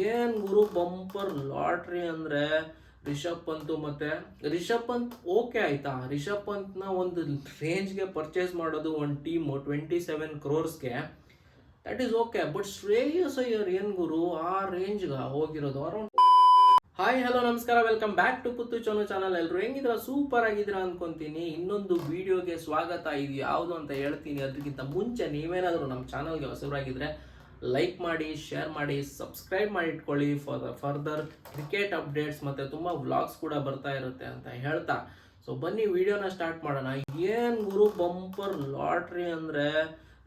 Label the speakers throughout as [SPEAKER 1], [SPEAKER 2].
[SPEAKER 1] ಏನ್ ಗುರು bumper lottery ಅಂದ್ರೆ ರಿಷಬ್ ಪಂತ್ ಮತ್ತೆ ರಿಷಬ್ ಪಂತ್ ಓಕೆ ಆಯ್ತಾ. ರಿಷಬ್ ಪಂತ್ನ ಒಂದು ರೇಂಜ್ಗೆ ಪರ್ಚೇಸ್ ಮಾಡೋದು ಒಂದು team 27 crores that is okay. But Shreyas Iyer ಏನ್ ಗುರು ಆ ರೇಂಜ್ಗೆ ಹೋಗಿರೋದು ಅರೌಂಡ್. ಹಾಯ್ ಹಲೋ ನಮಸ್ಕಾರ, ವೆಲ್ಕಮ್ ಬ್ಯಾಕ್ ಟು ಪುತ್ತು ಚೋನು ಚಾನಲ್. ಎಲ್ಲರೂ ಹೆಂಗಿದ್ರ? ಸೂಪರ್ ಆಗಿದ್ರ ಅನ್ಕೊಂತೀನಿ. ಇನ್ನೊಂದು ವಿಡಿಯೋಗೆ ಸ್ವಾಗತ. ಇದು ಯಾವುದು ಅಂತ ಹೇಳ್ತೀನಿ. ಅದಕ್ಕಿಂತ ಮುಂಚೆ ನೀವೇನಾದರೂ ನಮ್ಮ ಚಾನಲ್ಗೆ ಹೊಸಬರಾಗಿದ್ರೆ ಲೈಕ್ ಮಾಡಿ, ಶೇರ್ ಮಾಡಿ, ಸಬ್ಸ್ಕ್ರೈಬ್ ಮಾಡಿ ಇಟ್ಕೊಳ್ಳಿ for the further cricket updates ಮತ್ತು ತುಂಬ ವ್ಲಾಗ್ಸ್ ಕೂಡ ಬರ್ತಾ ಇರುತ್ತೆ ಅಂತ ಹೇಳ್ತಾ, ಸೊ ಬನ್ನಿ ವಿಡಿಯೋನ ಸ್ಟಾರ್ಟ್ ಮಾಡೋಣ. ಏನು ಗುರು ಬಂಪರ್ ಲಾಟ್ರಿ ಅಂದರೆ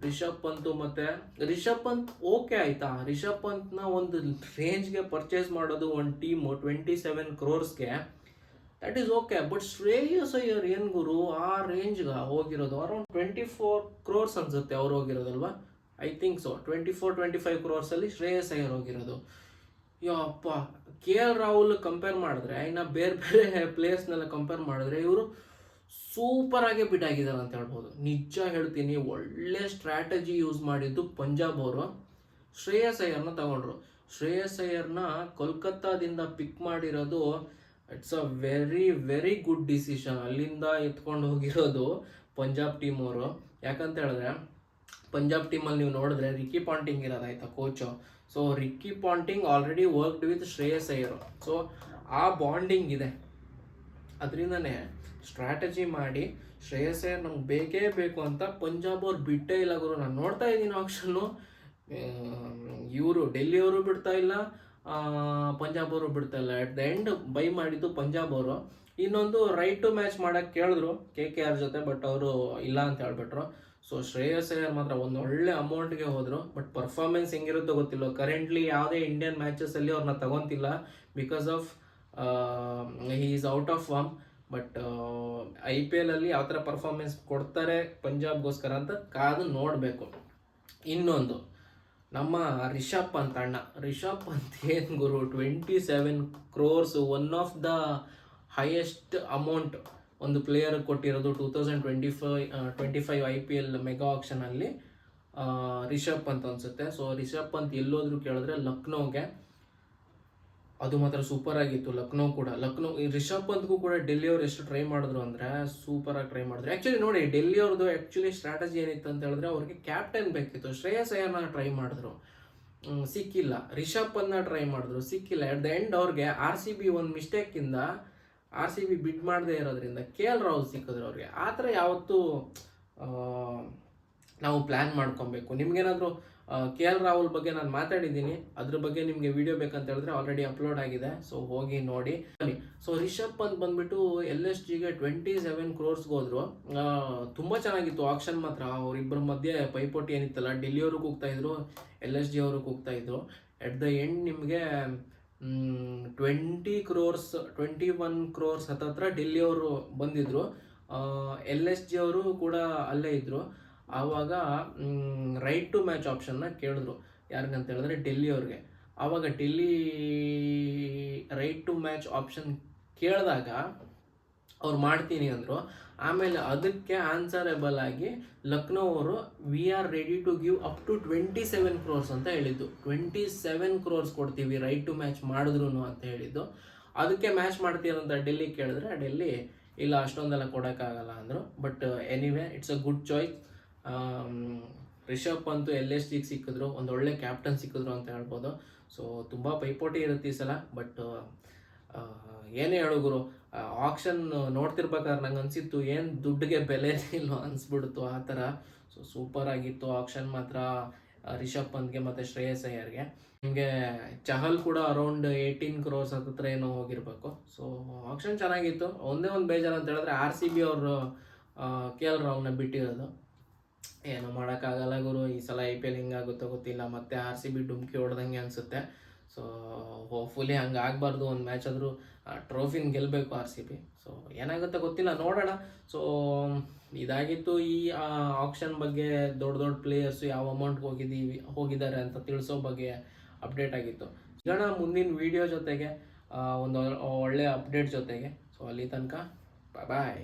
[SPEAKER 1] ರಿಷಬ್ ಪಂತ್ ಮತ್ತೆ ರಿಷಬ್ ಪಂತ್ ಓಕೆ ಆಯ್ತಾ. ರಿಷಬ್ ಪಂತ್ನ ಒಂದು ರೇಂಜ್ಗೆ ಪರ್ಚೇಸ್ ಮಾಡೋದು ಒಂದು team 27 crores that is okay. But Shreyas Iyer ಏನ್ ಗುರು ಆ ರೇಂಜ್ಗೆ ಹೋಗಿರೋದು ಅರೌಂಡ್ 24 crores ಅನ್ಸುತ್ತೆ ಅವ್ರು ಹೋಗಿರೋದಲ್ವಾ. ಐ ಥಿಂಕ್ ಸೊ 24-25 crores ಅಲ್ಲಿ ಶ್ರೇಯಸ್ ಅಯ್ಯರ್ ಹೋಗಿರೋದು. ಯಪ್ಪ, KL ರಾಹುಲ್ ಕಂಪೇರ್ ಮಾಡಿದ್ರೆ, ಇನ್ನು ಬೇರೆ ಬೇರೆ ಪ್ಲೇಯರ್ಸ್ನೆಲ್ಲ ಕಂಪೇರ್ ಮಾಡಿದ್ರೆ ಇವರು ಸೂಪರ್ ಆಗಿ ಬಿಟ್ ಆಗಿದ್ದಾರೆ ಅಂತ ಹೇಳ್ಬೋದು. ನಿಜ ಹೇಳ್ತೀನಿ, ಒಳ್ಳೆ ಸ್ಟ್ರಾಟಜಿ ಯೂಸ್ ಮಾಡಿದ್ದು ಪಂಜಾಬ್ ಅವರು. ಶ್ರೇಯಸ್ ಅಯ್ಯರ್ನ ತಗೊಂಡ್ರು. ಶ್ರೇಯಸ್ ಅಯ್ಯರ್ನ ಕೋಲ್ಕತ್ತಾದಿಂದ ಪಿಕ್ ಮಾಡಿರೋದು it's a very very good decision. ಅಲ್ಲಿಂದ ಎತ್ಕೊಂಡು ಹೋಗಿರೋದು ಪಂಜಾಬ್ ಟೀಮ್ ಅವರು. ಯಾಕಂತ ಹೇಳಿದ್ರೆ ಪಂಜಾಬ್ ಟೀಮಲ್ಲಿ ನೀವು ನೋಡಿದ್ರೆ ರಿಕ್ಕಿ ಪಾಂಟಿಂಗ್ ಇರೋದಾಯ್ತಾ coach. So Ricky Ponting already worked with Shreyas Iyer. So ಆ ಬಾಂಡಿಂಗ್ ಇದೆ. ಅದರಿಂದನೇ ಸ್ಟ್ರಾಟಜಿ ಮಾಡಿ ಶ್ರೇಯಸ್ ಅಯ್ಯರ್ ನಮ್ಗೆ ಬೇಕೇ ಬೇಕು ಅಂತ ಪಂಜಾಬ್ ಅವ್ರು ಬಿಟ್ಟೇ ಇಲ್ಲ ಗುರು. ನಾನು ನೋಡ್ತಾ ಇದ್ದೀನಿ ಆಪ್ಷನ್ನು. ಇವರು ಡೆಲ್ಲಿಯವರು ಬಿಡ್ತಾ ಇಲ್ಲ, ಪಂಜಾಬ್ ಅವರು ಬಿಡ್ತಾ ಇಲ್ಲ. ಅಟ್ ದ ಎಂಡ್ ಬೈ ಮಾಡಿದ್ದು ಪಂಜಾಬ್ ಅವರು. ಇನ್ನೊಂದು ರೈಟ್ ಟು ಮ್ಯಾಚ್ ಮಾಡೋಕ್ಕೆ ಕೇಳಿದ್ರು KKR ಜೊತೆ, ಬಟ್ ಅವರು ಇಲ್ಲ ಅಂತ ಹೇಳ್ಬಿಟ್ರು. ಸೊ ಶ್ರೇಯಸ್ ಅಯ್ಯರ್ ಮಾತ್ರ ಒಂದು ಒಳ್ಳೆ ಅಮೌಂಟ್ಗೆ ಹೋದರು. ಬಟ್ ಪರ್ಫಾರ್ಮೆನ್ಸ್ ಹೆಂಗಿರುತ್ತೋ ಗೊತ್ತಿಲ್ಲ. ಕರೆಂಟ್ಲಿ ಯಾವುದೇ ಇಂಡಿಯನ್ ಮ್ಯಾಚಸಲ್ಲಿ ಅವ್ರನ್ನ ತಗೊತಿಲ್ಲ because of he is out of form. But IPL ಅಲ್ಲಿ ಯಾವ ಥರ ಪರ್ಫಾರ್ಮೆನ್ಸ್ ಕೊಡ್ತಾರೆ ಪಂಜಾಬ್ಗೋಸ್ಕರ ಅಂತ ಕಾದು ನೋಡಬೇಕು. ಇನ್ನೊಂದು ನಮ್ಮ ರಿಷಬ್ ಪಂತ್ ಅಣ್ಣ. ರಿಷಬ್ ಪಂತ್ ಏನು ಗುರು 27 crores, one of the highest amount ಒಂದು ಪ್ಲೇಯರ್ ಕೊಟ್ಟಿರೋದು 2025 IPL ಮೆಗಾ ಆಕ್ಷನಲ್ಲಿ ರಿಷಬ್ ಪಂತ್ ಅನಿಸುತ್ತೆ. ಸೊ ರಿಷಬ್ ಪಂತ್ ಎಲ್ಲೋದ್ರು ಕೇಳಿದ್ರೆ ಲಕ್ನೋಗೆ, ಅದು ಮಾತ್ರ ಸೂಪರ್ ಆಗಿತ್ತು. ಲಕ್ನೋ ರಿಷಬ್ ಪಂತ್ಗೂ ಕೂಡ ಡೆಲ್ಲಿಯವ್ರು ಎಷ್ಟು ಟ್ರೈ ಮಾಡಿದ್ರು ಅಂದರೆ ಸೂಪರಾಗಿ ಟ್ರೈ ಮಾಡಿದ್ರು. ಆ್ಯಕ್ಚುಲಿ ನೋಡಿ, ಡೆಲ್ಲಿಯವ್ರದ್ದು ಆ್ಯಕ್ಚುಲಿ ಸ್ಟ್ರಾಟಜಿ ಏನಿತ್ತು ಅಂತ ಹೇಳಿದ್ರೆ ಅವ್ರಿಗೆ ಕ್ಯಾಪ್ಟನ್ ಬೇಕಿತ್ತು. ಶ್ರೇಯಸ್ ಅಯ್ಯರ್ನ ಟ್ರೈ ಮಾಡಿದ್ರು, ಸಿಕ್ಕಿಲ್ಲ. ರಿಷಬ್ ಪಂತ್ನ ಟ್ರೈ ಮಾಡಿದ್ರು, ಸಿಕ್ಕಿಲ್ಲ. ಅಟ್ ದ ಎಂಡ್ ಅವ್ರಿಗೆ RCB ಒಂದು ಮಿಸ್ಟೇಕಿಂದ RCB ಬಿಡ್ ಮಾಡದೇ ಇರೋದ್ರಿಂದ KL ರಾಹುಲ್ ಸಿಕ್ಕಿದ್ರು ಅವ್ರಿಗೆ. ಆ ಥರ ಯಾವತ್ತೂ ನಾವು ಪ್ಲ್ಯಾನ್ ಮಾಡ್ಕೊಬೇಕು. ನಿಮ್ಗೇನಾದರೂ KL ರಾಹುಲ್ ಬಗ್ಗೆ ನಾನು ಮಾತಾಡಿದ್ದೀನಿ, ಅದ್ರ ಬಗ್ಗೆ ನಿಮಗೆ ವಿಡಿಯೋ ಬೇಕಂತ ಹೇಳಿದ್ರೆ ಆಲ್ರೆಡಿ ಅಪ್ಲೋಡ್ ಆಗಿದೆ. ಸೊ ಹೋಗಿ ನೋಡಿ. ಸೊ ರಿಷಬ್ ಪಂತ್ ಬಂದ್ಬಿಟ್ಟು LSGಗೆ 27 crores ಹೋದ್ರು. ತುಂಬ ಚೆನ್ನಾಗಿತ್ತು ಆಕ್ಷನ್ ಮಾತ್ರ. ಅವರಿಬ್ಬರ ಮಧ್ಯೆ ಪೈಪೋಟಿ ಏನಿತ್ತಲ್ಲ, ಡೆಲ್ಲಿಯವ್ರಿಗೆ ಹೋಗ್ತಾ ಇದ್ರು, LSG ಅವ್ರಿಗೆ ಹೋಗ್ತಾ ಇದ್ರು. ಎಟ್ ದ ಎಂಡ್ ನಿಮಗೆ 21 crores ಹತ್ತತ್ರ ಡೆಲ್ಲಿಯವರು ಬಂದಿದ್ರು. LSG ಅವರು ಕೂಡ ಅಲ್ಲೇ ಇದ್ದರು. ಆವಾಗ ರೈಟ್ ಟು ಮ್ಯಾಚ್ ಆಪ್ಷನ್ನ ಕೇಳಿದ್ರು. ಯಾರಿಗಂತ ಹೇಳಿದ್ರೆ ಡೆಲ್ಲಿಯವ್ರಿಗೆ. ಆವಾಗ Delhi right to match option ಕೇಳಿದಾಗ ಅವ್ರು ಮಾಡ್ತೀನಿ ಅಂದರು. ಆಮೇಲೆ ಅದಕ್ಕೆ ಆನ್ಸರೇಬಲ್ ಆಗಿ ಲಕ್ನೋ ಅವರು we are ready to give up to 27 crores ಅಂತ ಹೇಳಿದ್ದು. 27 crores ಕೊಡ್ತೀವಿ ರೈಟ್ ಟು ಮ್ಯಾಚ್ ಮಾಡಿದ್ರು ಅಂತ ಹೇಳಿದ್ದು. ಅದಕ್ಕೆ ಮ್ಯಾಚ್ ಮಾಡ್ತೀರಂತ ಡೆಲ್ಲಿ ಕೇಳಿದ್ರೆ ಡೆಲ್ಲಿ ಇಲ್ಲ ಅಷ್ಟೊಂದೆಲ್ಲ ಕೊಡೋಕ್ಕಾಗಲ್ಲ ಅಂದರು. But anyway it's a good choice. Rishabh Pant LSGಗೆ ಸಿಕ್ಕಿದ್ರು, ಒಂದು ಒಳ್ಳೆ ಕ್ಯಾಪ್ಟನ್ ಸಿಕ್ಕಿದ್ರು ಅಂತ ಹೇಳ್ಬೋದು. ಸೊ ತುಂಬ ಪೈಪೋಟಿ ಇರುತ್ತೆ ಈ ಸಲ. ಬಟ್ ಏನೇ ಹೇಳು ಗುರು, ಆಕ್ಷನ್ ನೋಡ್ತಿರ್ಬೇಕಾದ್ರೆ ನಂಗೆ ಅನಿಸಿತ್ತು ಏನು ದುಡ್ಡಿಗೆ ಬೆಲೆ ಇಲ್ಲ ಅನಿಸ್ಬಿಡ್ತು ಆ ಥರ. ಸೊ ಸೂಪರ್ ಆಗಿತ್ತು ಆಕ್ಷನ್ ಮಾತ್ರ ರಿಷಬ್ ಪಂತ್ಗೆ ಮತ್ತು ಶ್ರೇಯಸ್ ಅಯ್ಯರ್ಗೆ. ನಿಮಗೆ ಚಹಲ್ ಕೂಡ ಅರೌಂಡ್ 18 crores ಹತ್ತಿರ ಏನೋ ಹೋಗಿರಬೇಕು. ಸೊ ಆಕ್ಷನ್ ಚೆನ್ನಾಗಿತ್ತು. ಒಂದೇ ಒಂದು ಬೇಜಾರು ಅಂತ ಹೇಳಿದ್ರೆ RCB ಅವರು KL ರಾಹುಲ್ನ ಬಿಟ್ಟಿರೋದು. ಏನೋ ಮಾಡೋಕ್ಕಾಗಲ್ಲ ಗುರು. ಈ ಸಲ IPL ಹಿಂಗಾಗುತ್ತೋ ಗೊತ್ತಿಲ್ಲ. ಮತ್ತೆ RCB ಡುಮ್ಕಿ ಹೊಡೆದಂಗೆ ಅನಿಸುತ್ತೆ. ಸೊ ಹೋಪ್ಫುಲಿ ಹಂಗೆ ಆಗಬಾರ್ದು. ಒಂದು ಮ್ಯಾಚ್ ಆದರೂ ಟ್ರೋಫಿನ ಗೆಲ್ಲಬೇಕು RCB. ಸೊ ಏನಾಗುತ್ತೋ ಗೊತ್ತಿಲ್ಲ, ನೋಡೋಣ. ಸೊ ಇದಾಗಿತ್ತು ಈ ಆಕ್ಷನ್ ಬಗ್ಗೆ. ದೊಡ್ಡ ದೊಡ್ಡ ಪ್ಲೇಯರ್ಸು ಯಾವ ಅಮೌಂಟ್ಗೆ ಹೋಗಿದ್ದಾರೆ ಅಂತ ತಿಳಿಸೋ ಬಗ್ಗೆ ಅಪ್ಡೇಟ್ ಆಗಿತ್ತು. ಸಿಗೋಣ ಮುಂದಿನ ವಿಡಿಯೋ ಜೊತೆಗೆ, ಒಂದು ಒಳ್ಳೆ ಅಪ್ಡೇಟ್ ಜೊತೆಗೆ. ಸೊ ಅಲ್ಲಿ ತನಕ ಬಾಯ್.